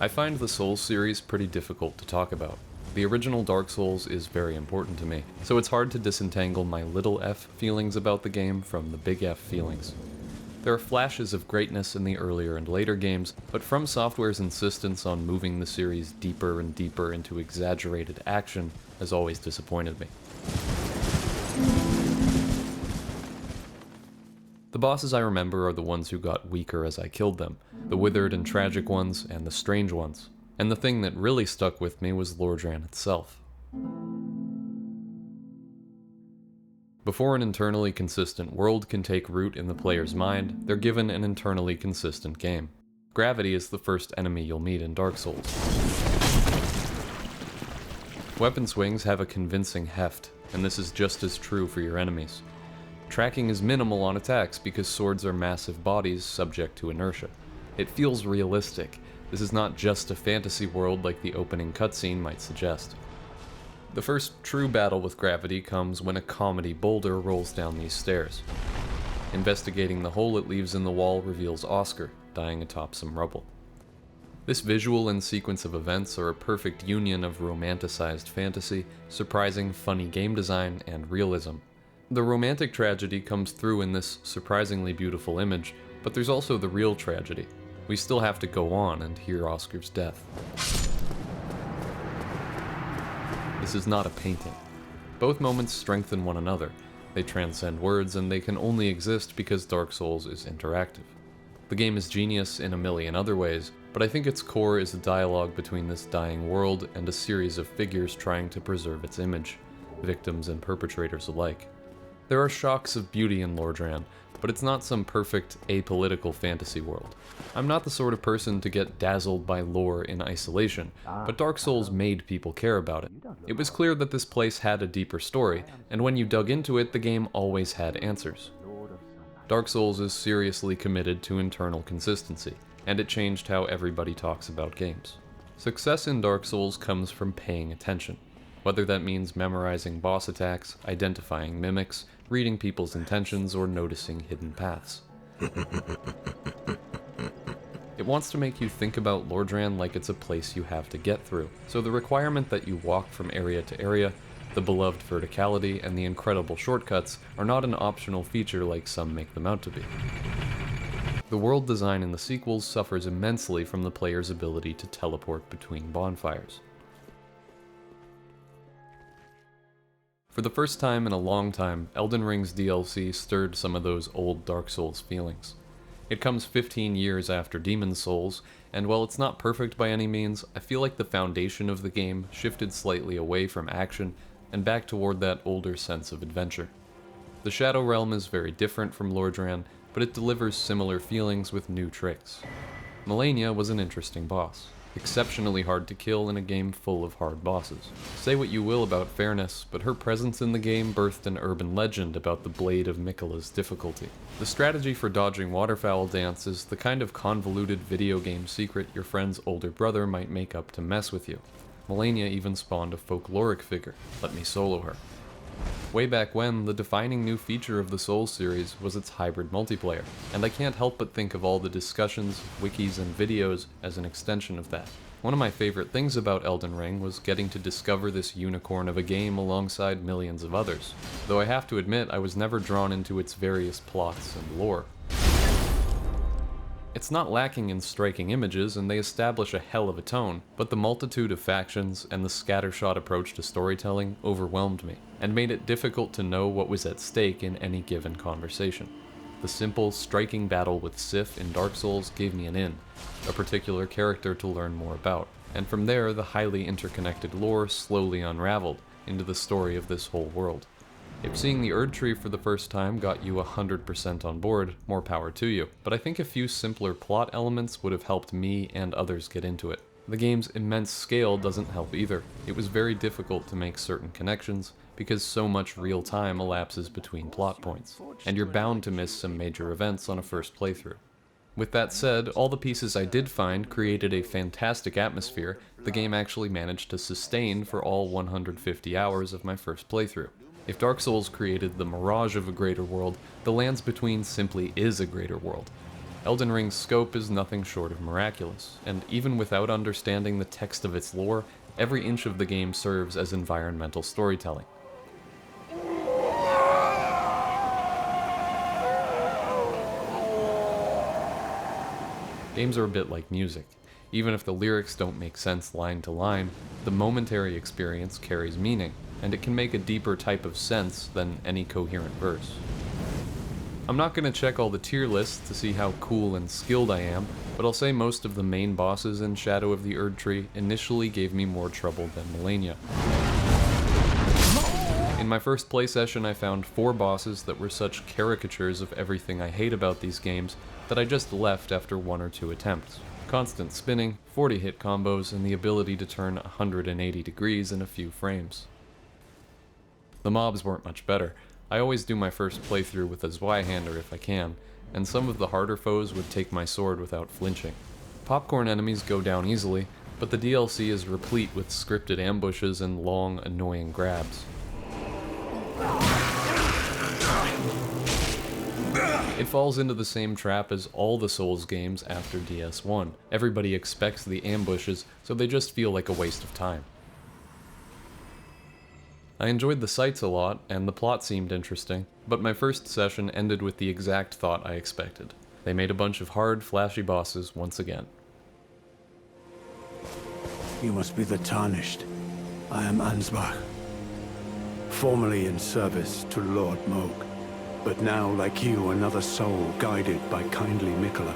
I find the Souls series pretty difficult to talk about. The original Dark Souls is very important to me, so it's hard to disentangle my little f feelings about the game from the big F feelings. There are flashes of greatness in the earlier and later games, but From Software's insistence on moving the series deeper and deeper into exaggerated action has always disappointed me. The bosses I remember are the ones who got weaker as I killed them, the withered and tragic ones, and the strange ones. And the thing that really stuck with me was Lordran itself. Before an internally consistent world can take root in the player's mind, they're given an internally consistent game. Gravity is the first enemy you'll meet in Dark Souls. Weapon swings have a convincing heft, and this is just as true for your enemies. Tracking is minimal on attacks because swords are massive bodies subject to inertia. It feels realistic. This is not just a fantasy world like the opening cutscene might suggest. The first true battle with gravity comes when a comedy boulder rolls down these stairs. Investigating the hole it leaves in the wall reveals Oscar, dying atop some rubble. This visual and sequence of events are a perfect union of romanticized fantasy, surprising funny game design, and realism. The romantic tragedy comes through in this surprisingly beautiful image, but there's also the real tragedy. We still have to go on and hear Oscar's death. This is not a painting. Both moments strengthen one another. They transcend words, and they can only exist because Dark Souls is interactive. The game is genius in a million other ways, but I think its core is the dialogue between this dying world and a series of figures trying to preserve its image, victims and perpetrators alike. There are shocks of beauty in Lordran, but it's not some perfect, apolitical fantasy world. I'm not the sort of person to get dazzled by lore in isolation, but Dark Souls made people care about it. It was clear that this place had a deeper story, and when you dug into it, the game always had answers. Dark Souls is seriously committed to internal consistency, and it changed how everybody talks about games. Success in Dark Souls comes from paying attention. Whether that means memorizing boss attacks, identifying mimics, reading people's intentions, or noticing hidden paths. It wants to make you think about Lordran like it's a place you have to get through, so the requirement that you walk from area to area, the beloved verticality, and the incredible shortcuts are not an optional feature like some make them out to be. The world design in the sequels suffers immensely from the player's ability to teleport between bonfires. For the first time in a long time, Elden Ring's DLC stirred some of those old Dark Souls feelings. It comes 15 years after Demon's Souls, and while it's not perfect by any means, I feel like the foundation of the game shifted slightly away from action and back toward that older sense of adventure. The Shadow Realm is very different from Lordran, but it delivers similar feelings with new tricks. Malenia was an interesting boss. Exceptionally hard to kill in a game full of hard bosses. Say what you will about fairness, but her presence in the game birthed an urban legend about the Blade of Miquella's difficulty. The strategy for dodging waterfowl dance is the kind of convoluted video game secret your friend's older brother might make up to mess with you. Malenia even spawned a folkloric figure. Let me solo her. Way back when, the defining new feature of the Souls series was its hybrid multiplayer, and I can't help but think of all the discussions, wikis, and videos as an extension of that. One of my favorite things about Elden Ring was getting to discover this unicorn of a game alongside millions of others, though I have to admit I was never drawn into its various plots and lore. It's not lacking in striking images, and they establish a hell of a tone, but the multitude of factions and the scattershot approach to storytelling overwhelmed me, and made it difficult to know what was at stake in any given conversation. The simple, striking battle with Sif in Dark Souls gave me an in, a particular character to learn more about, and from there the highly interconnected lore slowly unraveled into the story of this whole world. If seeing the Erdtree for the first time got you 100% on board, more power to you, but I think a few simpler plot elements would have helped me and others get into it. The game's immense scale doesn't help either. It was very difficult to make certain connections, because so much real time elapses between plot points, and you're bound to miss some major events on a first playthrough. With that said, all the pieces I did find created a fantastic atmosphere the game actually managed to sustain for all 150 hours of my first playthrough. If Dark Souls created the mirage of a greater world, the Lands Between simply is a greater world. Elden Ring's scope is nothing short of miraculous, and even without understanding the text of its lore, every inch of the game serves as environmental storytelling. Games are a bit like music. Even if the lyrics don't make sense line to line, the momentary experience carries meaning, and it can make a deeper type of sense than any coherent verse. I'm not going to check all the tier lists to see how cool and skilled I am, but I'll say most of the main bosses in Shadow of the Erdtree initially gave me more trouble than Malenia. In my first play session, I found 4 bosses that were such caricatures of everything I hate about these games that I just left after 1 or 2 attempts. Constant spinning, 40 hit combos, and the ability to turn 180 degrees in a few frames. The mobs weren't much better. I always do my first playthrough with a Zweihander if I can, and some of the harder foes would take my sword without flinching. Popcorn enemies go down easily, but the DLC is replete with scripted ambushes and long, annoying grabs. It falls into the same trap as all the Souls games after DS1. Everybody expects the ambushes, so they just feel like a waste of time. I enjoyed the sights a lot, and the plot seemed interesting, but my first session ended with the exact thought I expected. They made a bunch of hard, flashy bosses once again. You must be the Tarnished. I am Ansbach, formerly in service to Lord Moog, but now, like you, another soul guided by kindly Mikola.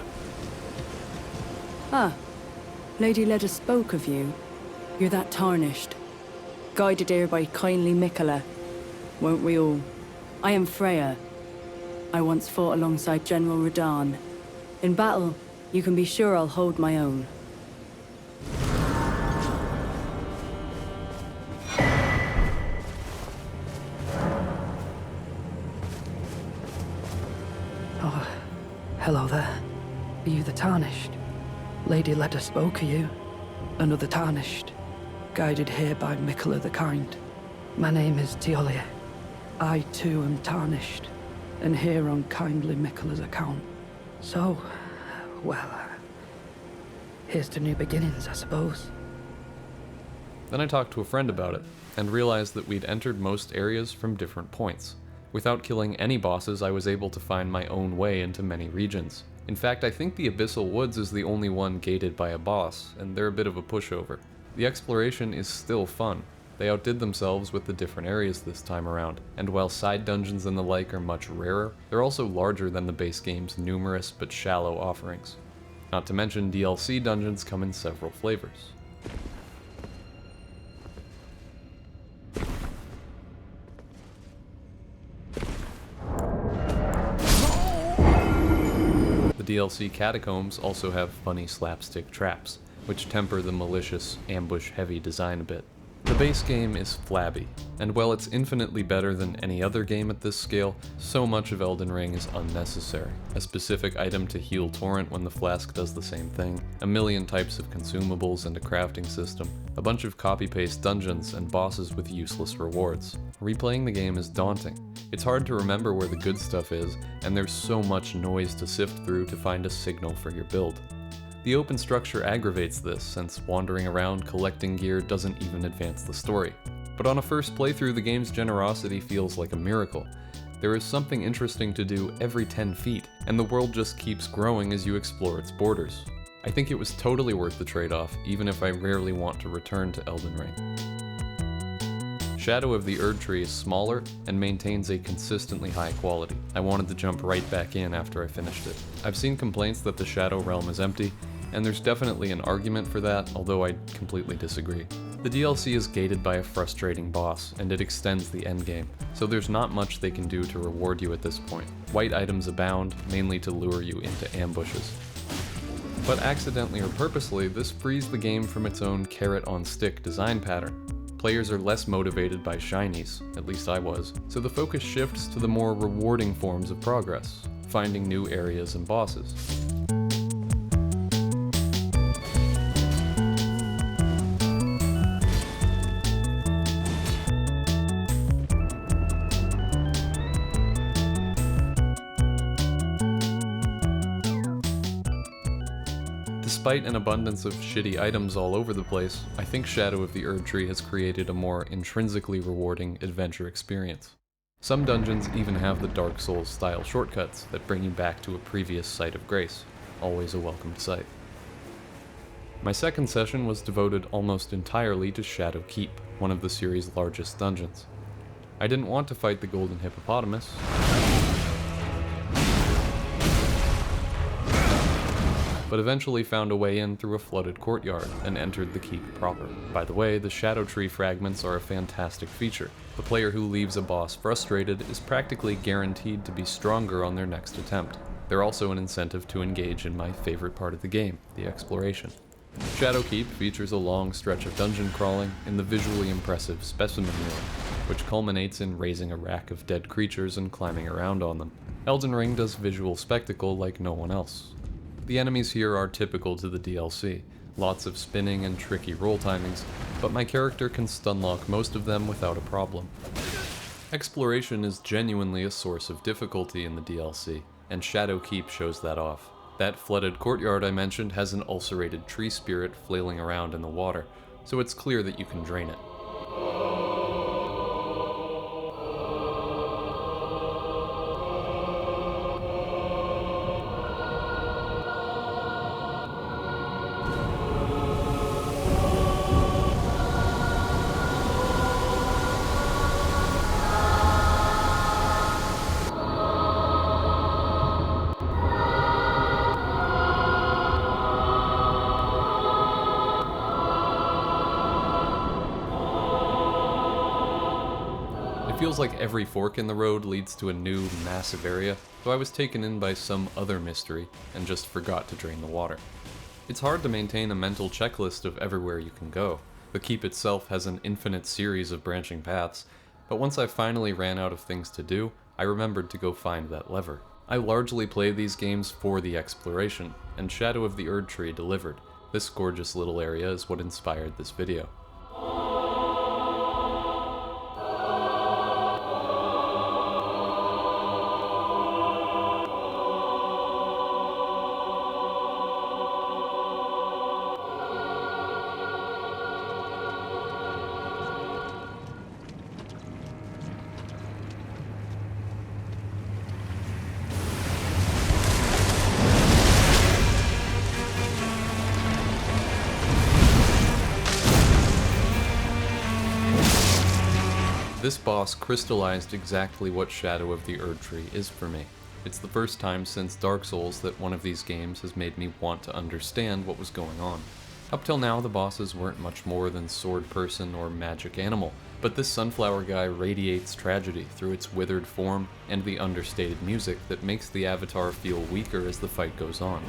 Ah, Lady Leda spoke of you. You're that Tarnished. Guided here by kindly Mikola. Won't we all? I am Freya. I once fought alongside General Radahn. In battle, you can be sure I'll hold my own. Oh, hello there. Are you the Tarnished? Lady Leda spoke of you. Another Tarnished. Guided here by Mikola the Kind. My name is Thiollier. I too am Tarnished, and here on kindly Mikola's account. So, well, here's to new beginnings, I suppose. Then I talked to a friend about it, and realized that we'd entered most areas from different points. Without killing any bosses, I was able to find my own way into many regions. In fact, I think the Abyssal Woods is the only one gated by a boss, and they're a bit of a pushover. The exploration is still fun. They outdid themselves with the different areas this time around, and while side dungeons and the like are much rarer, they're also larger than the base game's numerous but shallow offerings. Not to mention DLC dungeons come in several flavors. The DLC Catacombs also have funny slapstick traps, which temper the malicious, ambush-heavy design a bit. The base game is flabby, and while it's infinitely better than any other game at this scale, so much of Elden Ring is unnecessary. A specific item to heal Torrent when the flask does the same thing, a million types of consumables and a crafting system, a bunch of copy-paste dungeons and bosses with useless rewards. Replaying the game is daunting. It's hard to remember where the good stuff is, and there's so much noise to sift through to find a signal for your build. The open structure aggravates this, since wandering around collecting gear doesn't even advance the story. But on a first playthrough, the game's generosity feels like a miracle. There is something interesting to do every 10 feet, and the world just keeps growing as you explore its borders. I think it was totally worth the trade-off, even if I rarely want to return to Elden Ring. Shadow of the Erdtree is smaller and maintains a consistently high quality. I wanted to jump right back in after I finished it. I've seen complaints that the Shadow Realm is empty, and there's definitely an argument for that, although I completely disagree. The DLC is gated by a frustrating boss, and it extends the endgame, so there's not much they can do to reward you at this point. White items abound, mainly to lure you into ambushes. But accidentally or purposely, this frees the game from its own carrot-on-stick design pattern. Players are less motivated by shinies, at least I was, so the focus shifts to the more rewarding forms of progress, finding new areas and bosses. Despite an abundance of shitty items all over the place, I think Shadow of the Erdtree has created a more intrinsically rewarding adventure experience. Some dungeons even have the Dark Souls style shortcuts that bring you back to a previous site of grace, always a welcomed sight. My second session was devoted almost entirely to Shadow Keep, one of the series' largest dungeons. I didn't want to fight the Golden Hippopotamus, but eventually found a way in through a flooded courtyard and entered the keep proper. By the way, the Shadow Tree fragments are a fantastic feature. The player who leaves a boss frustrated is practically guaranteed to be stronger on their next attempt. They're also an incentive to engage in my favorite part of the game, the exploration. Shadow Keep features a long stretch of dungeon crawling in the visually impressive Specimen Room, which culminates in raising a rack of dead creatures and climbing around on them. Elden Ring does visual spectacle like no one else. The enemies here are typical to the DLC, lots of spinning and tricky roll timings, but my character can stunlock most of them without a problem. Exploration is genuinely a source of difficulty in the DLC, and Shadow Keep shows that off. That flooded courtyard I mentioned has an ulcerated tree spirit flailing around in the water, so it's clear that you can drain it. It feels like every fork in the road leads to a new, massive area, so I was taken in by some other mystery and just forgot to drain the water. It's hard to maintain a mental checklist of everywhere you can go. The keep itself has an infinite series of branching paths, but once I finally ran out of things to do, I remembered to go find that lever. I largely play these games for the exploration, and Shadow of the Erdtree delivered. This gorgeous little area is what inspired this video. This boss crystallized exactly what Shadow of the Erdtree is for me. It's the first time since Dark Souls that one of these games has made me want to understand what was going on. Up till now, the bosses weren't much more than sword person or magic animal, but this sunflower guy radiates tragedy through its withered form and the understated music that makes the avatar feel weaker as the fight goes on.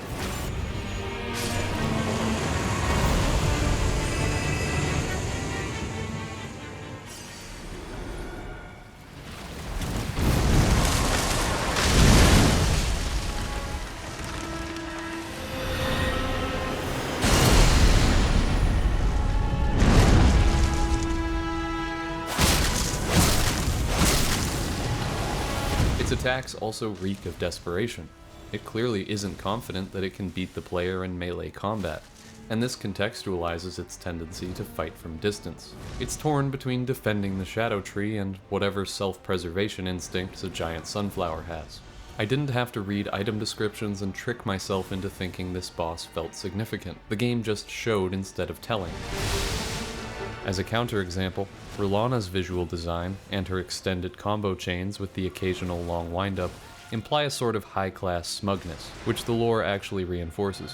Its attacks also reek of desperation. It clearly isn't confident that it can beat the player in melee combat, and this contextualizes its tendency to fight from distance. It's torn between defending the Shadow Tree and whatever self-preservation instincts a giant sunflower has. I didn't have to read item descriptions and trick myself into thinking this boss felt significant. The game just showed instead of telling. As a counterexample, R'Lana's visual design and her extended combo chains with the occasional long windup imply a sort of high-class smugness, which the lore actually reinforces.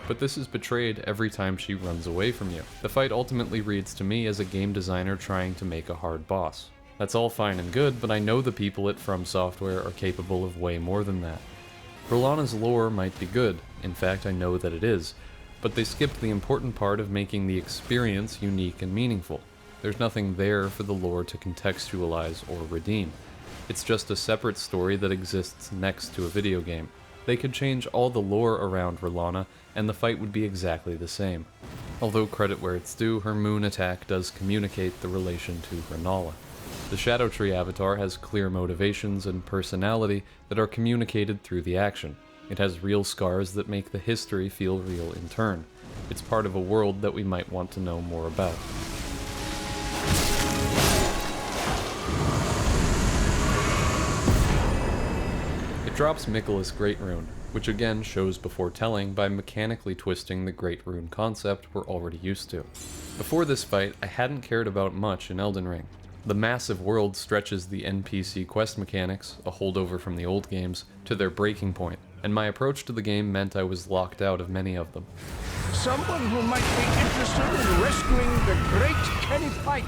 But this is betrayed every time she runs away from you. The fight ultimately reads to me as a game designer trying to make a hard boss. That's all fine and good, but I know the people at From Software are capable of way more than that. R'Lana's lore might be good, in fact I know that it is, but they skipped the important part of making the experience unique and meaningful. There's nothing there for the lore to contextualize or redeem. It's just a separate story that exists next to a video game. They could change all the lore around R'Lana, and the fight would be exactly the same. Although credit where it's due, her moon attack does communicate the relation to R'Nala. The Shadow Tree avatar has clear motivations and personality that are communicated through the action. It has real scars that make the history feel real in turn. It's part of a world that we might want to know more about. It drops Miquella's Great Rune, which again shows before telling by mechanically twisting the Great Rune concept we're already used to. Before this fight, I hadn't cared about much in Elden Ring. The massive world stretches the NPC quest mechanics, a holdover from the old games, to their breaking point, and my approach to the game meant I was locked out of many of them. Someone who might be interested in rescuing the great Kenny Fight.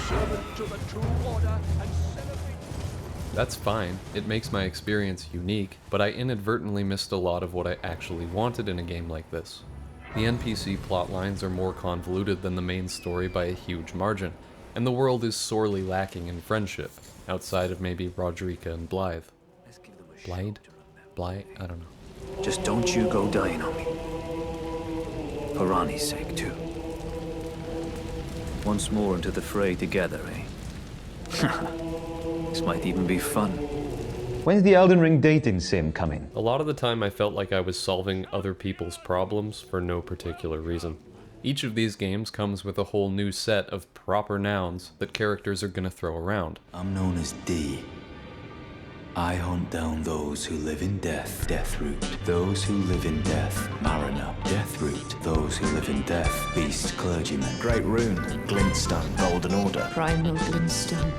Servant to the true order and celebrate. That's fine, it makes my experience unique, but I inadvertently missed a lot of what I actually wanted in a game like this. The NPC plotlines are more convoluted than the main story by a huge margin, and the world is sorely lacking in friendship, outside of maybe Rodrika and Blythe. Blythe? Blythe? I don't know. Just don't you go dying on me. For Ranni's sake, too. Once more into the fray together, eh? This might even be fun. When's the Elden Ring dating sim coming? A lot of the time I felt like I was solving other people's problems for no particular reason. Each of these games comes with a whole new set of proper nouns that characters are gonna throw around. I'm known as D. I hunt down those who live in death, Deathroot. Those who live in death, Mariner. Deathroot. Those who live in death, Beast Clergyman. Great Rune, Glintstone, Golden Order. Primal Glintstone.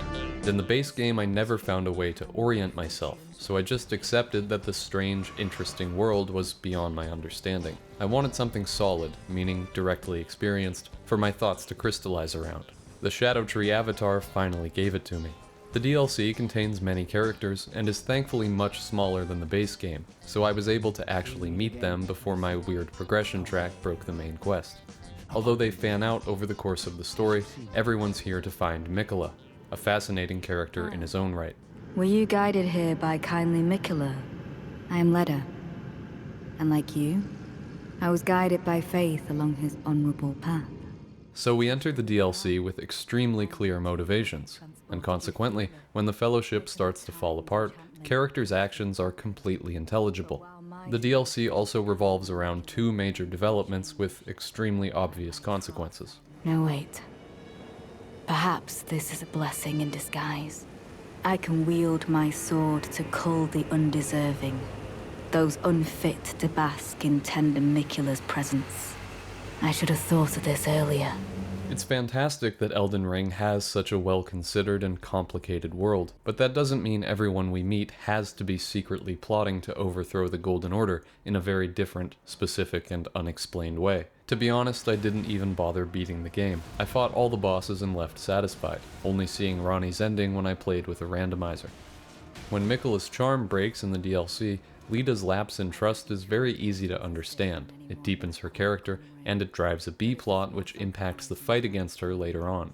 In the base game I never found a way to orient myself, so I just accepted that the strange, interesting world was beyond my understanding. I wanted something solid, meaning directly experienced, for my thoughts to crystallize around. The Erdtree avatar finally gave it to me. The DLC contains many characters, and is thankfully much smaller than the base game, so I was able to actually meet them before my weird progression track broke the main quest. Although they fan out over the course of the story, everyone's here to find Miquella, a fascinating character in his own right. Were you guided here by kindly Miquella? I am Leda. And like you, I was guided by faith along his honorable path. So we entered the DLC with extremely clear motivations, and consequently, when the Fellowship starts to fall apart, characters' actions are completely intelligible. The DLC also revolves around two major developments with extremely obvious consequences. No, wait. Perhaps this is a blessing in disguise. I can wield my sword to cull the undeserving, those unfit to bask in tender Miquella's presence. I should have thought of this earlier. It's fantastic that Elden Ring has such a well-considered and complicated world, but that doesn't mean everyone we meet has to be secretly plotting to overthrow the Golden Order in a very different, specific, and unexplained way. To be honest, I didn't even bother beating the game. I fought all the bosses and left satisfied, only seeing Ranni's ending when I played with a randomizer. When Miquella's charm breaks in the DLC, Leda's lapse in trust is very easy to understand. It deepens her character, and it drives a B-plot which impacts the fight against her later on.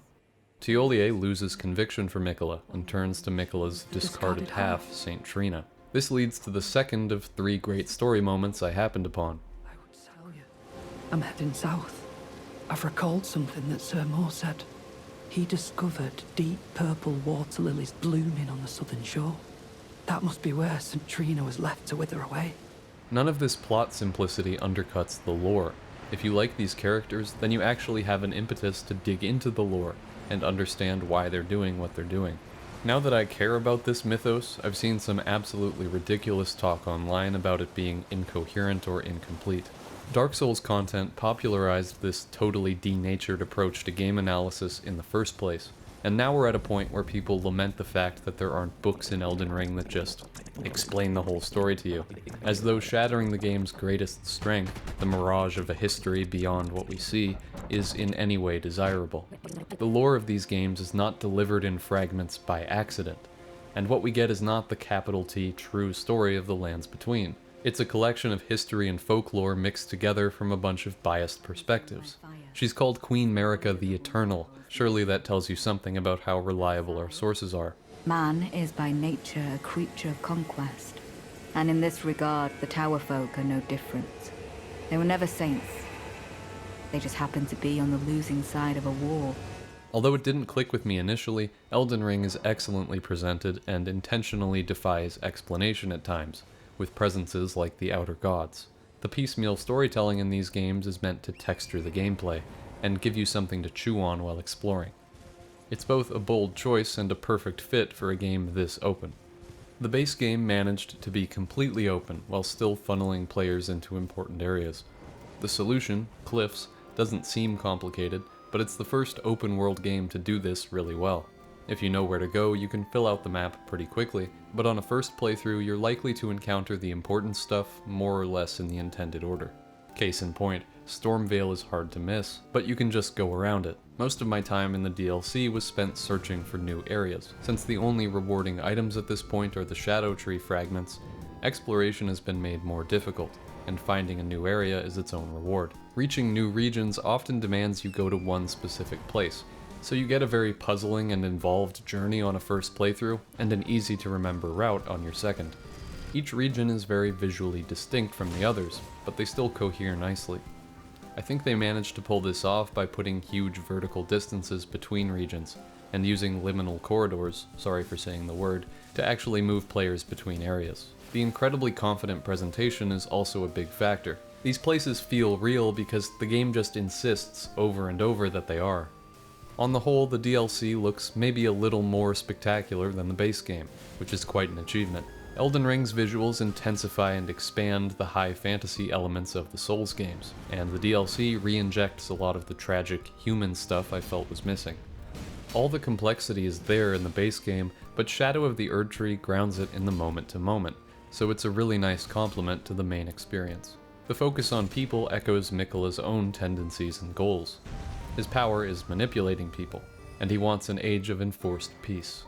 Thiollier loses conviction for Miquella and turns to Miquella's discarded half, Saint Trina. This leads to the second of three great story moments I happened upon. I would tell you. I'm heading south. I've recalled something that Sir Moore said. He discovered deep purple water lilies blooming on the southern shore. That must be where St. Trina was left to wither away. None of this plot simplicity undercuts the lore. If you like these characters, then you actually have an impetus to dig into the lore and understand why they're doing what they're doing. Now that I care about this mythos, I've seen some absolutely ridiculous talk online about it being incoherent or incomplete. Dark Souls content popularized this totally denatured approach to game analysis in the first place, and now we're at a point where people lament the fact that there aren't books in Elden Ring that just explain the whole story to you, as though shattering the game's greatest strength, the mirage of a history beyond what we see, is in any way desirable. The lore of these games is not delivered in fragments by accident, and what we get is not the capital T true story of the lands between. It's a collection of history and folklore mixed together from a bunch of biased perspectives. She's called Queen Marika the Eternal. Surely that tells you something about how reliable our sources are. Man is by nature a creature of conquest, and in this regard the Tower folk are no different. They were never saints. They just happened to be on the losing side of a war. Although it didn't click with me initially, Elden Ring is excellently presented and intentionally defies explanation at times, with presences like the Outer Gods. The piecemeal storytelling in these games is meant to texture the gameplay, and give you something to chew on while exploring. It's both a bold choice and a perfect fit for a game this open. The base game managed to be completely open while still funneling players into important areas. The solution, cliffs, doesn't seem complicated, but it's the first open world game to do this really well. If you know where to go, you can fill out the map pretty quickly, but on a first playthrough you're likely to encounter the important stuff more or less in the intended order. Case in point, Stormvale is hard to miss, but you can just go around it. Most of my time in the DLC was spent searching for new areas. Since the only rewarding items at this point are the Shadow Tree fragments, exploration has been made more difficult, and finding a new area is its own reward. Reaching new regions often demands you go to one specific place, so you get a very puzzling and involved journey on a first playthrough, and an easy to remember route on your second. Each region is very visually distinct from the others, but they still cohere nicely. I think they managed to pull this off by putting huge vertical distances between regions, and using liminal corridors, sorry for saying the word, to actually move players between areas. The incredibly confident presentation is also a big factor. These places feel real because the game just insists over and over that they are. On the whole, the DLC looks maybe a little more spectacular than the base game, which is quite an achievement. Elden Ring's visuals intensify and expand the high fantasy elements of the Souls games, and the DLC re-injects a lot of the tragic, human stuff I felt was missing. All the complexity is there in the base game, but Shadow of the Erdtree grounds it in the moment-to-moment, so it's a really nice complement to the main experience. The focus on people echoes Miquella's own tendencies and goals. His power is manipulating people, and he wants an age of enforced peace.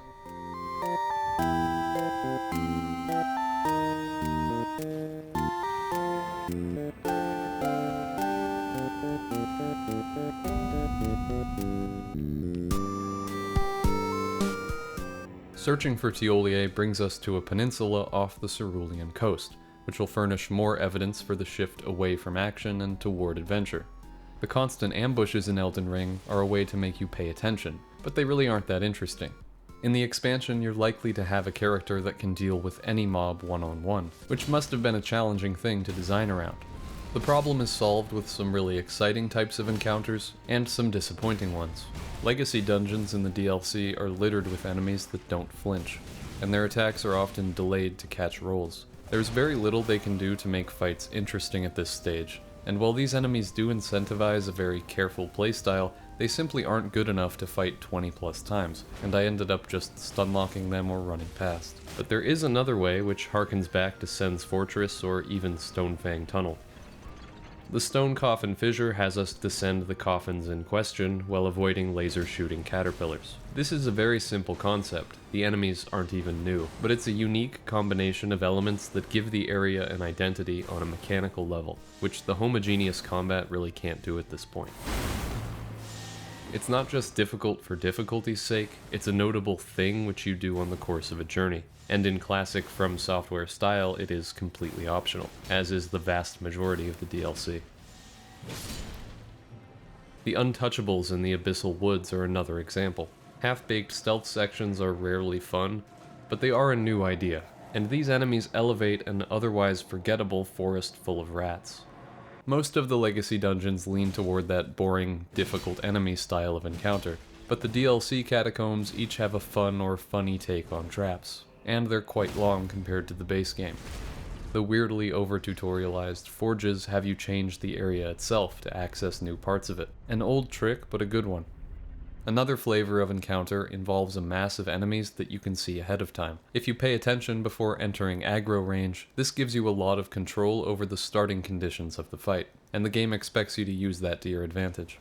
Searching for Thiollier brings us to a peninsula off the Cerulean coast, which will furnish more evidence for the shift away from action and toward adventure. The constant ambushes in Elden Ring are a way to make you pay attention, but they really aren't that interesting. In the expansion, you're likely to have a character that can deal with any mob one-on-one, which must have been a challenging thing to design around. The problem is solved with some really exciting types of encounters, and some disappointing ones. Legacy dungeons in the DLC are littered with enemies that don't flinch, and their attacks are often delayed to catch rolls. There's very little they can do to make fights interesting at this stage, and while these enemies do incentivize a very careful playstyle, they simply aren't good enough to fight 20 plus times, and I ended up just stunlocking them or running past. But there is another way which harkens back to Sen's Fortress or even Stonefang Tunnel. The stone coffin fissure has us descend the coffins in question while avoiding laser-shooting caterpillars. This is a very simple concept, the enemies aren't even new, but it's a unique combination of elements that give the area an identity on a mechanical level, which the homogeneous combat really can't do at this point. It's not just difficult for difficulty's sake, it's a notable thing which you do on the course of a journey. And in classic From Software style, it is completely optional, as is the vast majority of the DLC. The Untouchables in the Abyssal Woods are another example. Half-baked stealth sections are rarely fun, but they are a new idea, and these enemies elevate an otherwise forgettable forest full of rats. Most of the Legacy dungeons lean toward that boring, difficult enemy style of encounter, but the DLC catacombs each have a fun or funny take on traps, and they're quite long compared to the base game. The weirdly over-tutorialized forges have you change the area itself to access new parts of it. An old trick, but a good one. Another flavor of encounter involves a mass of enemies that you can see ahead of time. If you pay attention before entering aggro range, this gives you a lot of control over the starting conditions of the fight, and the game expects you to use that to your advantage.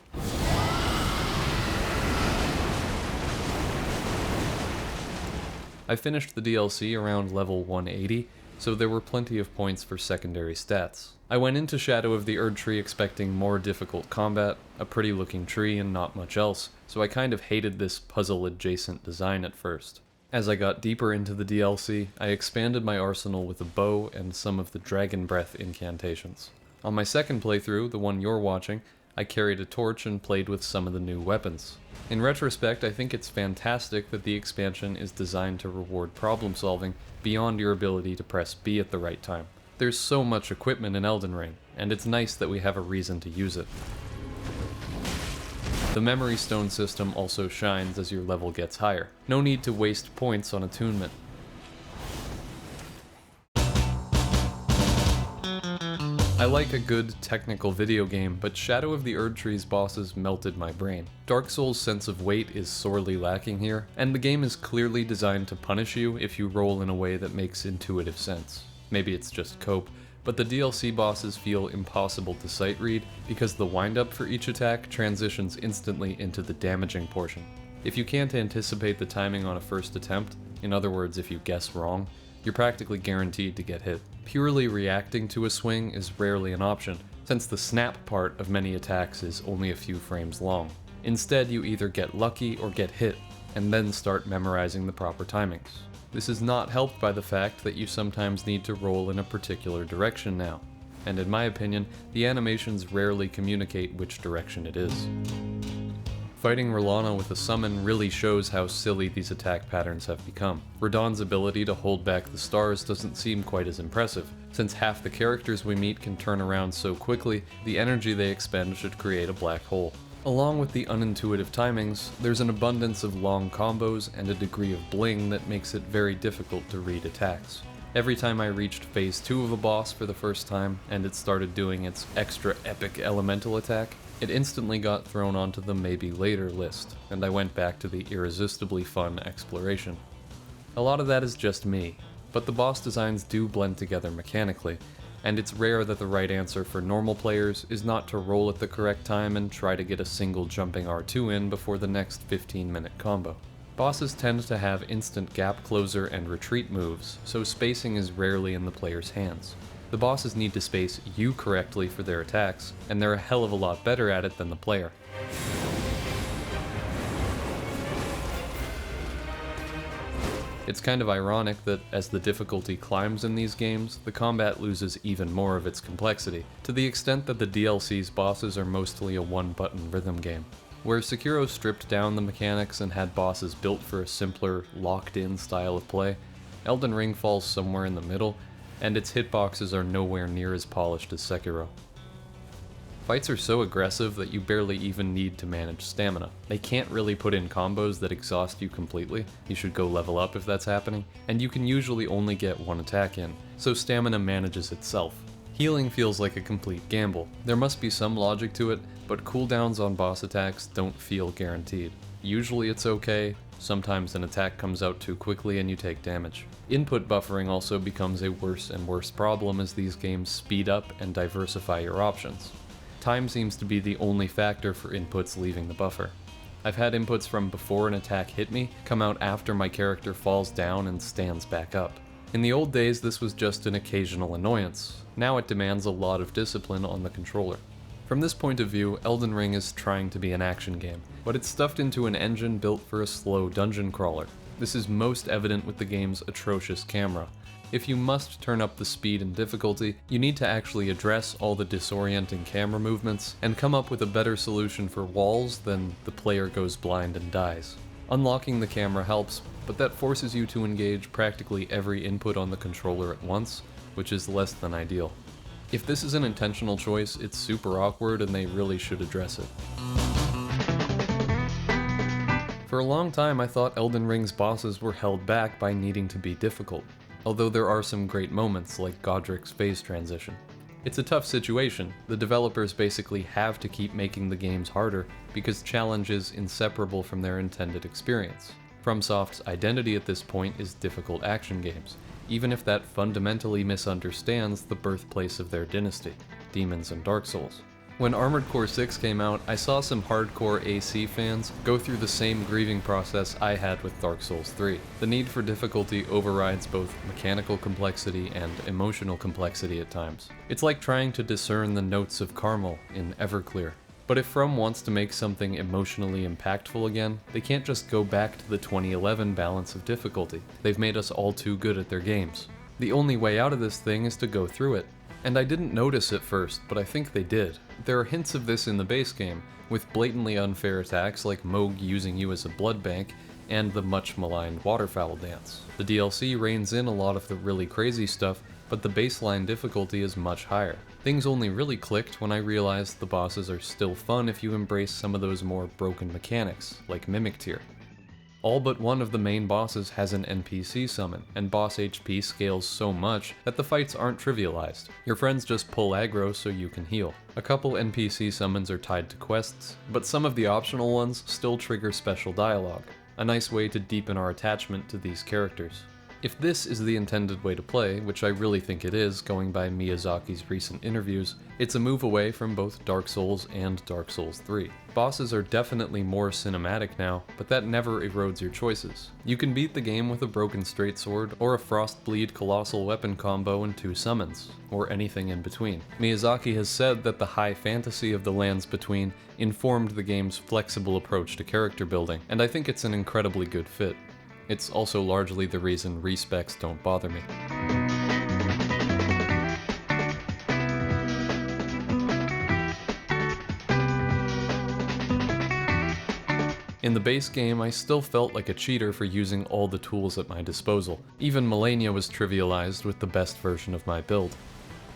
I finished the DLC around level 180, so there were plenty of points for secondary stats. I went into Shadow of the Erdtree expecting more difficult combat, a pretty looking tree, and not much else, so I kind of hated this puzzle-adjacent design at first. As I got deeper into the DLC, I expanded my arsenal with a bow and some of the Dragon Breath incantations. On my second playthrough, the one you're watching, I carried a torch and played with some of the new weapons. In retrospect, I think it's fantastic that the expansion is designed to reward problem solving beyond your ability to press B at the right time. There's so much equipment in Elden Ring, and it's nice that we have a reason to use it. The memory stone system also shines as your level gets higher. No need to waste points on attunement. I like a good technical video game, but Shadow of the Erdtree's bosses melted my brain. Dark Souls' sense of weight is sorely lacking here, and the game is clearly designed to punish you if you roll in a way that makes intuitive sense. Maybe it's just cope, but the DLC bosses feel impossible to sight read because the windup for each attack transitions instantly into the damaging portion. If you can't anticipate the timing on a first attempt, in other words if you guess wrong, you're practically guaranteed to get hit. Purely reacting to a swing is rarely an option, since the snap part of many attacks is only a few frames long. Instead, you either get lucky or get hit, and then start memorizing the proper timings. This is not helped by the fact that you sometimes need to roll in a particular direction now, and in my opinion, the animations rarely communicate which direction it is. Fighting Rolana with a summon really shows how silly these attack patterns have become. Radahn's ability to hold back the stars doesn't seem quite as impressive. Since half the characters we meet can turn around so quickly, the energy they expend should create a black hole. Along with the unintuitive timings, there's an abundance of long combos and a degree of bling that makes it very difficult to read attacks. Every time I reached phase 2 of a boss for the first time, and it started doing its extra epic elemental attack, it instantly got thrown onto the maybe later list, and I went back to the irresistibly fun exploration. A lot of that is just me, but the boss designs do blend together mechanically, and it's rare that the right answer for normal players is not to roll at the correct time and try to get a single jumping R2 in before the next 15-minute combo. Bosses tend to have instant gap closer and retreat moves, so spacing is rarely in the player's hands. The bosses need to space you correctly for their attacks, and they're a hell of a lot better at it than the player. It's kind of ironic that as the difficulty climbs in these games, the combat loses even more of its complexity, to the extent that the DLC's bosses are mostly a one-button rhythm game. Where Sekiro stripped down the mechanics and had bosses built for a simpler, locked-in style of play, Elden Ring falls somewhere in the middle, and its hitboxes are nowhere near as polished as Sekiro. Fights are so aggressive that you barely even need to manage stamina. They can't really put in combos that exhaust you completely, you should go level up if that's happening, and you can usually only get one attack in, so stamina manages itself. Healing feels like a complete gamble. There must be some logic to it, but cooldowns on boss attacks don't feel guaranteed. Usually it's okay, sometimes an attack comes out too quickly and you take damage. Input buffering also becomes a worse and worse problem as these games speed up and diversify your options. Time seems to be the only factor for inputs leaving the buffer. I've had inputs from before an attack hit me come out after my character falls down and stands back up. In the old days this was just an occasional annoyance. Now it demands a lot of discipline on the controller. From this point of view, Elden Ring is trying to be an action game, but it's stuffed into an engine built for a slow dungeon crawler. This is most evident with the game's atrocious camera. If you must turn up the speed and difficulty, you need to actually address all the disorienting camera movements and come up with a better solution for walls than the player goes blind and dies. Unlocking the camera helps, but that forces you to engage practically every input on the controller at once, which is less than ideal. If this is an intentional choice, it's super awkward and they really should address it. For a long time I thought Elden Ring's bosses were held back by needing to be difficult, although there are some great moments like Godrick's phase transition. It's a tough situation. The developers basically have to keep making the games harder because challenge is inseparable from their intended experience. FromSoft's identity at this point is difficult action games, even if that fundamentally misunderstands the birthplace of their dynasty, Demons and Dark Souls. When Armored Core 6 came out, I saw some hardcore AC fans go through the same grieving process I had with Dark Souls 3. The need for difficulty overrides both mechanical complexity and emotional complexity at times. It's like trying to discern the notes of caramel in Everclear. But if From wants to make something emotionally impactful again, they can't just go back to the 2011 balance of difficulty. They've made us all too good at their games. The only way out of this thing is to go through it. And I didn't notice at first, but I think they did. There are hints of this in the base game, with blatantly unfair attacks like Moog using you as a blood bank, and the much maligned waterfowl dance. The DLC reins in a lot of the really crazy stuff, but the baseline difficulty is much higher. Things only really clicked when I realized the bosses are still fun if you embrace some of those more broken mechanics, like Mimic Tier. All but one of the main bosses has an NPC summon, and boss HP scales so much that the fights aren't trivialized. Your friends just pull aggro so you can heal. A couple NPC summons are tied to quests, but some of the optional ones still trigger special dialogue, a nice way to deepen our attachment to these characters. If this is the intended way to play, which I really think it is, going by Miyazaki's recent interviews, it's a move away from both Dark Souls and Dark Souls 3. Bosses are definitely more cinematic now, but that never erodes your choices. You can beat the game with a broken straight sword, or a Frostbleed colossal weapon combo and 2 summons, or anything in between. Miyazaki has said that the high fantasy of the lands between informed the game's flexible approach to character building, and I think it's an incredibly good fit. It's also largely the reason respecs don't bother me. In the base game, I still felt like a cheater for using all the tools at my disposal. Even Malenia was trivialized with the best version of my build.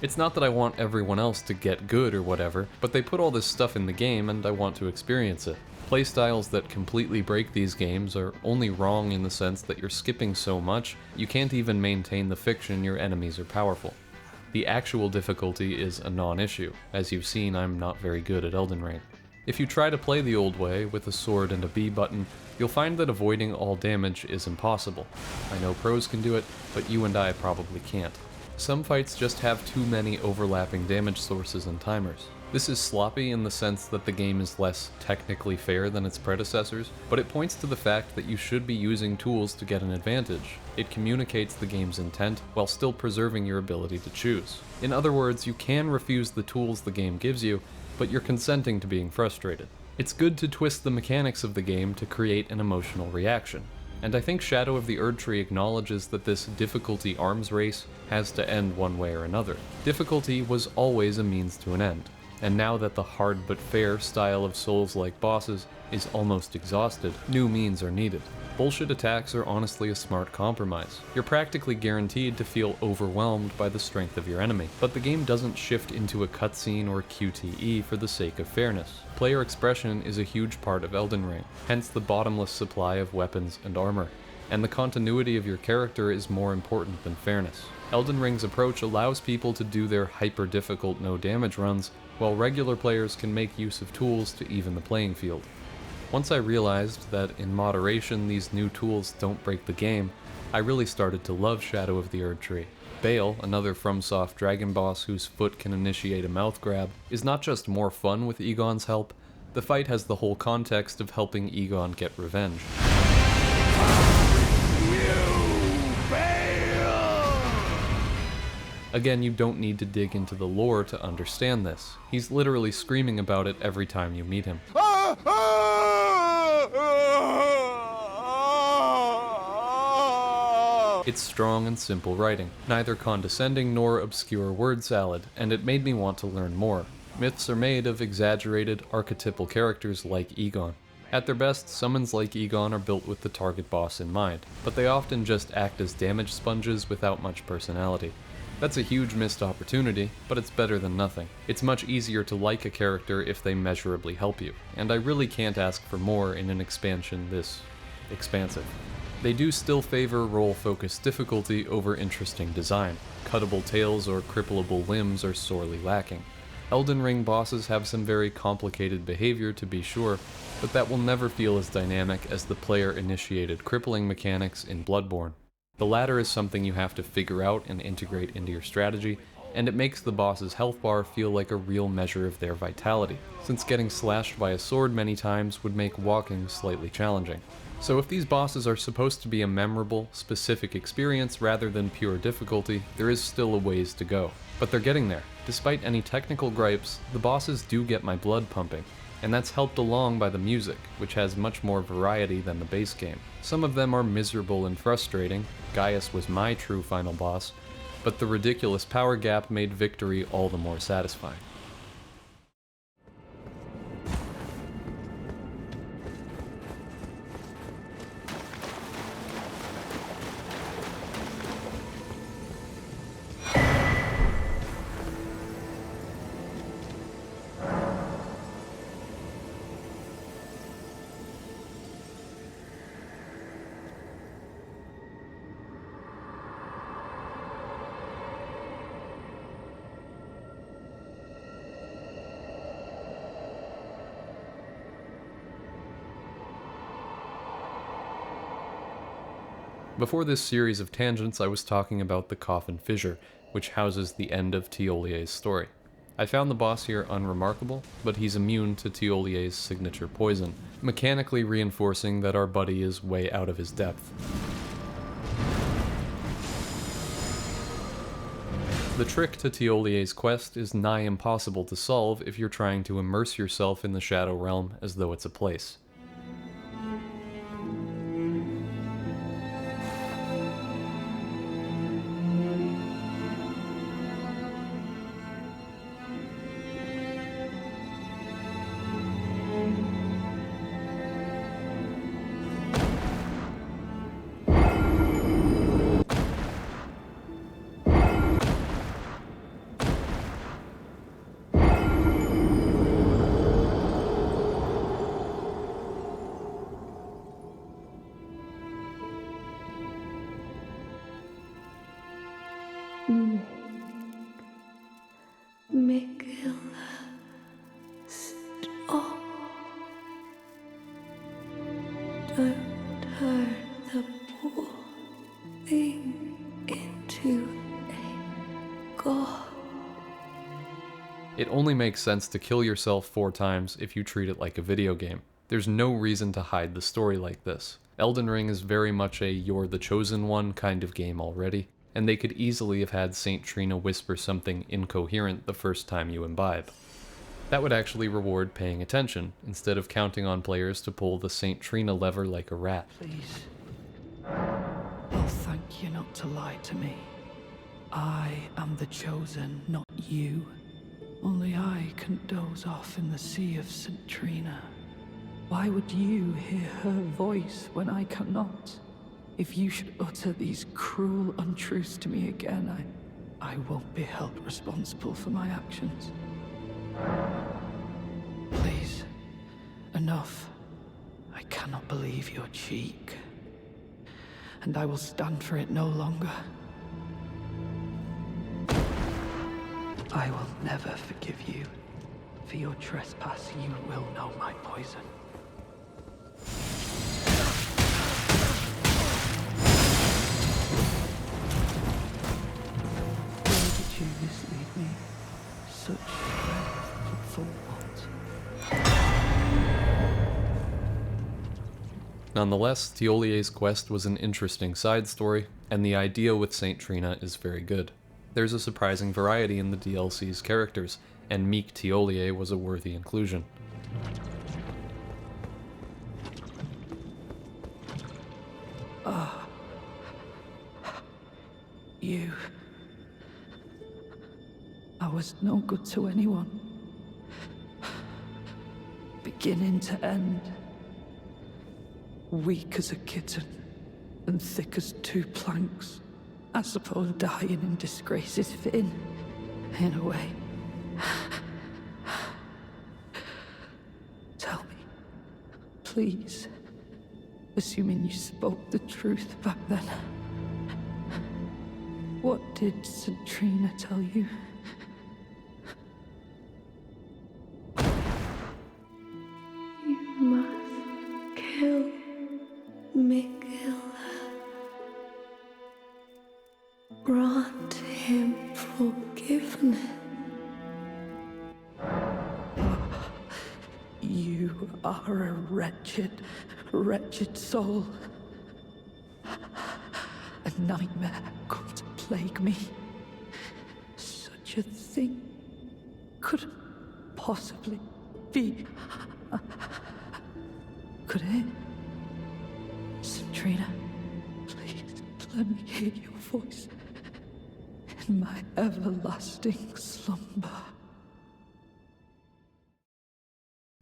It's not that I want everyone else to get good or whatever, but they put all this stuff in the game and I want to experience it. Playstyles that completely break these games are only wrong in the sense that you're skipping so much, you can't even maintain the fiction your enemies are powerful. The actual difficulty is a non-issue. As you've seen, I'm not very good at Elden Ring. If you try to play the old way, with a sword and a B button, you'll find that avoiding all damage is impossible. I know pros can do it, but you and I probably can't. Some fights just have too many overlapping damage sources and timers. This is sloppy in the sense that the game is less technically fair than its predecessors, but it points to the fact that you should be using tools to get an advantage. It communicates the game's intent while still preserving your ability to choose. In other words, you can refuse the tools the game gives you, but you're consenting to being frustrated. It's good to twist the mechanics of the game to create an emotional reaction. And I think Shadow of the Erdtree acknowledges that this difficulty arms race has to end one way or another. Difficulty was always a means to an end. And now that the hard but fair style of Souls-like bosses is almost exhausted, new means are needed. Bullshit attacks are honestly a smart compromise. You're practically guaranteed to feel overwhelmed by the strength of your enemy, but the game doesn't shift into a cutscene or QTE for the sake of fairness. Player expression is a huge part of Elden Ring, hence the bottomless supply of weapons and armor, and the continuity of your character is more important than fairness. Elden Ring's approach allows people to do their hyper-difficult no-damage runs, while regular players can make use of tools to even the playing field. Once I realized that in moderation these new tools don't break the game, I really started to love Shadow of the Erdtree. Bale, another FromSoft dragon boss whose foot can initiate a mouth grab, is not just more fun with Egon's help, the fight has the whole context of helping Egon get revenge. Again, you don't need to dig into the lore to understand this. He's literally screaming about it every time you meet him. It's strong and simple writing, neither condescending nor obscure word salad, and it made me want to learn more. Myths are made of exaggerated, archetypal characters like Egon. At their best, summons like Egon are built with the target boss in mind, but they often just act as damage sponges without much personality. That's a huge missed opportunity, but it's better than nothing. It's much easier to like a character if they measurably help you, and I really can't ask for more in an expansion this expansive. They do still favor role-focused difficulty over interesting design. Cuttable tails or crippleable limbs are sorely lacking. Elden Ring bosses have some very complicated behavior to be sure, but that will never feel as dynamic as the player-initiated crippling mechanics in Bloodborne. The latter is something you have to figure out and integrate into your strategy, and it makes the boss's health bar feel like a real measure of their vitality, since getting slashed by a sword many times would make walking slightly challenging. So if these bosses are supposed to be a memorable, specific experience rather than pure difficulty, there is still a ways to go. But they're getting there. Despite any technical gripes, the bosses do get my blood pumping, and that's helped along by the music, which has much more variety than the base game. Some of them are miserable and frustrating. Gaius was my true final boss, but the ridiculous power gap made victory all the more satisfying. Before this series of tangents, I was talking about the Coffin Fissure, which houses the end of Thiollier's story. I found the boss here unremarkable, but he's immune to Thiollier's signature poison, mechanically reinforcing that our buddy is way out of his depth. The trick to Thiollier's quest is nigh impossible to solve if you're trying to immerse yourself in the Shadow Realm as though it's a place. Mikkel, stop. Don't turn the poor thing into a god. It only makes sense to kill yourself 4 times if you treat it like a video game. There's no reason to hide the story like this. Elden Ring is very much a you're the chosen one kind of game already, and they could easily have had Saint Trina whisper something incoherent the first time you imbibe. That would actually reward paying attention, instead of counting on players to pull the Saint Trina lever like a rat. Please. I'll thank you not to lie to me. I am the chosen, not you. Only I can doze off in the sea of Saint Trina. Why would you hear her voice when I cannot? If you should utter these cruel untruths to me again, I won't be held responsible for my actions. Please, enough. I cannot believe your cheek. And I will stand for it no longer. I will never forgive you. For your trespass, you will know my poison. You mislead me. Such strength for what? Nonetheless, Thiollier's quest was an interesting side story, and the idea with Saint Trina is very good. There's a surprising variety in the DLC's characters, and meek Thiollier was a worthy inclusion. You... I was no good to anyone. Beginning to end. Weak as a kitten, and thick as 2 planks. I suppose dying in disgrace is fitting, in a way. Tell me, please, assuming you spoke the truth back then, what did Saint Trina tell you? You must kill Mikkel. Grant him forgiveness. You are a wretched, wretched soul. A nightmare come to plague me. Such a thing couldn't possibly be. Could it? Saint Trina, please let me hear your voice. in my everlasting slumber.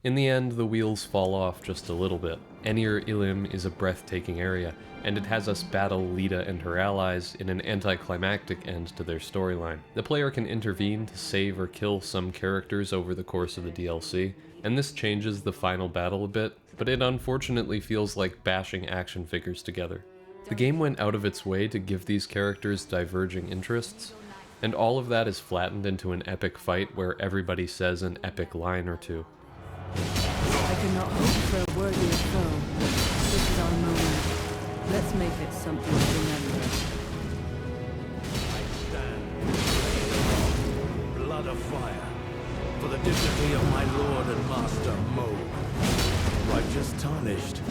In the end, the wheels fall off just a little bit. Enir Ilim is a breathtaking area, and it has us battle Lita and her allies in an anticlimactic end to their storyline. The player can intervene to save or kill some characters over the course of the DLC, and this changes the final battle a bit, but it unfortunately feels like bashing action figures together. The game went out of its way to give these characters diverging interests, and all of that is flattened into an epic fight where everybody says an epic line or two. I could not hope for a worthier foe. This is our moment. Let's make it something to remember. I stand, blood of fire, for the dignity of my lord and master, Moog. Righteous tarnished,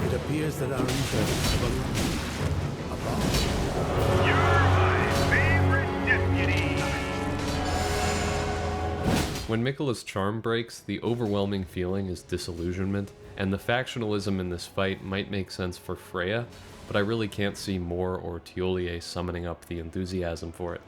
it appears that our interests have aligned. Above. You're my favorite deputy! When Miquella's charm breaks, the overwhelming feeling is disillusionment, and the factionalism in this fight might make sense for Freya, but I really can't see Mor or Thiollier summoning up the enthusiasm for it.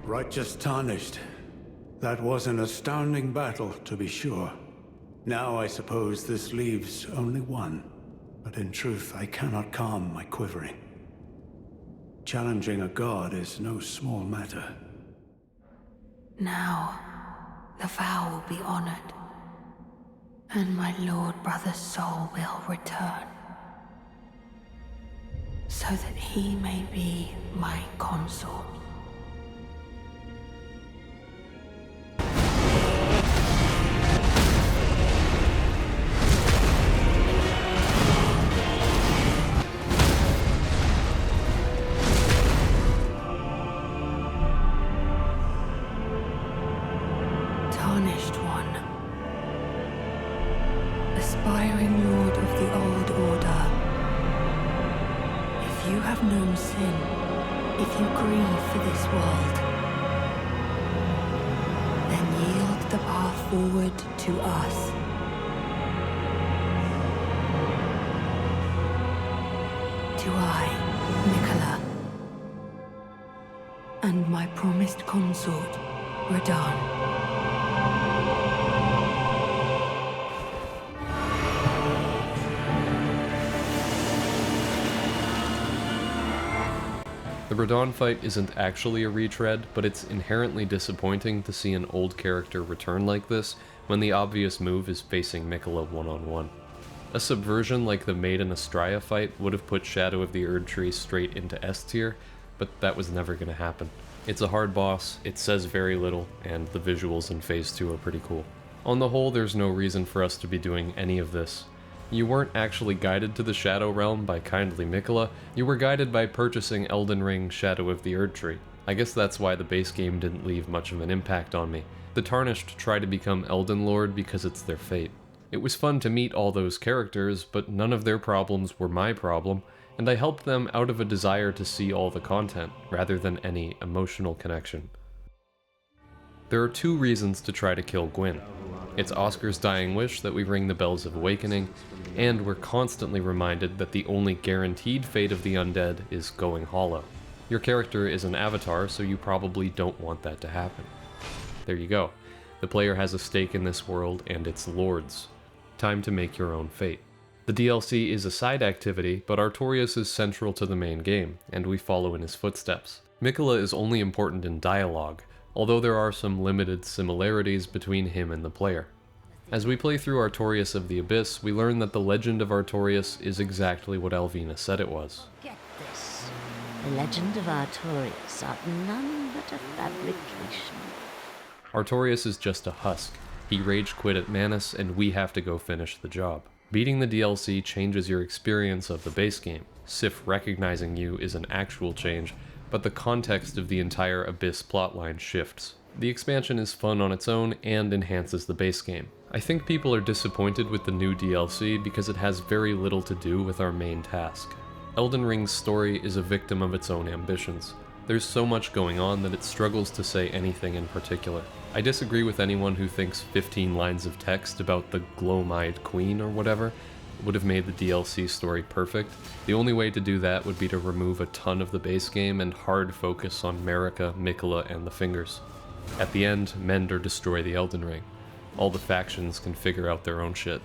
Righteous tarnished. That was an astounding battle, to be sure. Now I suppose this leaves only one. But in truth, I cannot calm my quivering. Challenging a god is no small matter. Now, the vow will be honored, and my lord brother's soul will return, so that he may be my consort. Tarnished one, aspiring lord of the old order, if you have known sin, if you grieve for this world, then yield the path forward to us. To I, Miquella, and my promised consort, Radahn. The Radahn fight isn't actually a retread, but it's inherently disappointing to see an old character return like this when the obvious move is facing Miquella one-on-one. A subversion like the Maiden Astraea fight would have put Shadow of the Erdtree straight into S tier, but that was never going to happen. It's a hard boss, it says very little, and the visuals in Phase 2 are pretty cool. On the whole, there's no reason for us to be doing any of this. You weren't actually guided to the Shadow Realm by kindly Miquella, you were guided by purchasing Elden Ring Shadow of the Erdtree. I guess that's why the base game didn't leave much of an impact on me. The Tarnished try to become Elden Lord because it's their fate. It was fun to meet all those characters, but none of their problems were my problem, and I helped them out of a desire to see all the content, rather than any emotional connection. There are two reasons to try to kill Gwyn. It's Oscar's dying wish that we ring the bells of awakening, and we're constantly reminded that the only guaranteed fate of the undead is going hollow. Your character is an avatar, so you probably don't want that to happen. There you go. The player has a stake in this world and its lords. Time to make your own fate. The DLC is a side activity, but Artorias is central to the main game, and we follow in his footsteps. Miquella is only important in dialogue, although there are some limited similarities between him and the player. As we play through Artorias of the Abyss, we learn that the legend of Artorias is exactly what Alvina said it was. Get this. The legend of Artorias art none but a fabrication. Artorias is just a husk. He rage quit at Manus, and we have to go finish the job. Beating the DLC changes your experience of the base game. Sif recognizing you is an actual change, but the context of the entire Abyss plotline shifts. The expansion is fun on its own and enhances the base game. I think people are disappointed with the new DLC because it has very little to do with our main task. Elden Ring's story is a victim of its own ambitions. There's so much going on that it struggles to say anything in particular. I disagree with anyone who thinks 15 lines of text about the gloam-eyed queen or whatever would have made the DLC story perfect. The only way to do that would be to remove a ton of the base game and hard focus on Marika, Miquella, and the Fingers. At the end, mend or destroy the Elden Ring. All the factions can figure out their own shit.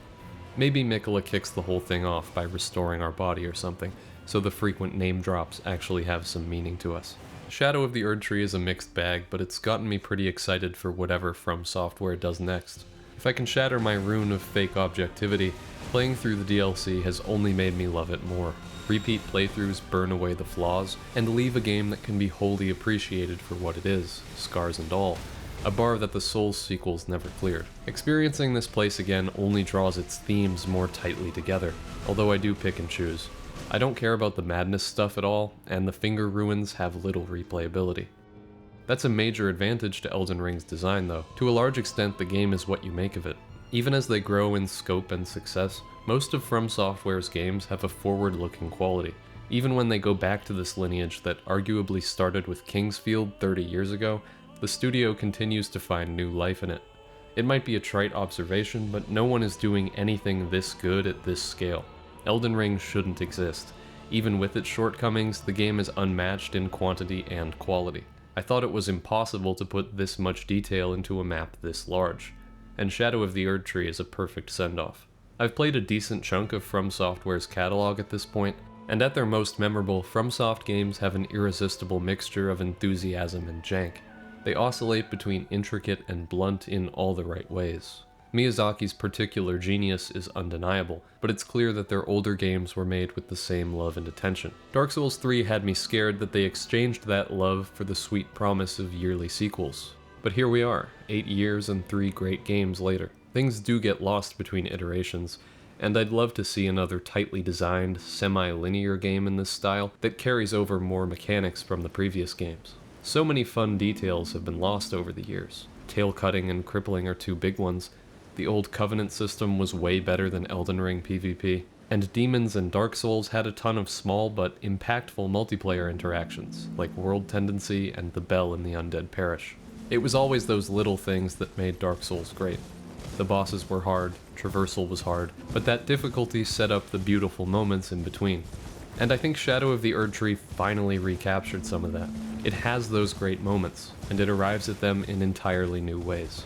Maybe Miquella kicks the whole thing off by restoring our body or something, so the frequent name drops actually have some meaning to us. Shadow of the Erdtree is a mixed bag, but it's gotten me pretty excited for whatever From Software does next. If I can shatter my rune of fake objectivity, playing through the DLC has only made me love it more. Repeat playthroughs burn away the flaws, and leave a game that can be wholly appreciated for what it is, scars and all, a bar that the Souls sequels never cleared. Experiencing this place again only draws its themes more tightly together, although I do pick and choose. I don't care about the madness stuff at all, and the finger ruins have little replayability. That's a major advantage to Elden Ring's design though. To a large extent, the game is what you make of it. Even as they grow in scope and success, most of From Software's games have a forward-looking quality. Even when they go back to this lineage that arguably started with Kingsfield 30 years ago, the studio continues to find new life in it. It might be a trite observation, but no one is doing anything this good at this scale. Elden Ring shouldn't exist. Even with its shortcomings, the game is unmatched in quantity and quality. I thought it was impossible to put this much detail into a map this large, and Shadow of the Erdtree is a perfect send-off. I've played a decent chunk of From Software's catalog at this point, and at their most memorable, FromSoft games have an irresistible mixture of enthusiasm and jank. They oscillate between intricate and blunt in all the right ways. Miyazaki's particular genius is undeniable, but it's clear that their older games were made with the same love and attention. Dark Souls 3 had me scared that they exchanged that love for the sweet promise of yearly sequels. But here we are, 8 years and 3 great games later. Things do get lost between iterations, and I'd love to see another tightly designed, semi-linear game in this style that carries over more mechanics from the previous games. So many fun details have been lost over the years. Tail cutting and crippling are two big ones. The old Covenant system was way better than Elden Ring PvP, and Demons and Dark Souls had a ton of small but impactful multiplayer interactions, like World Tendency and the Bell in the Undead Parish. It was always those little things that made Dark Souls great. The bosses were hard, traversal was hard, but that difficulty set up the beautiful moments in between. And I think Shadow of the Erdtree finally recaptured some of that. It has those great moments, and it arrives at them in entirely new ways.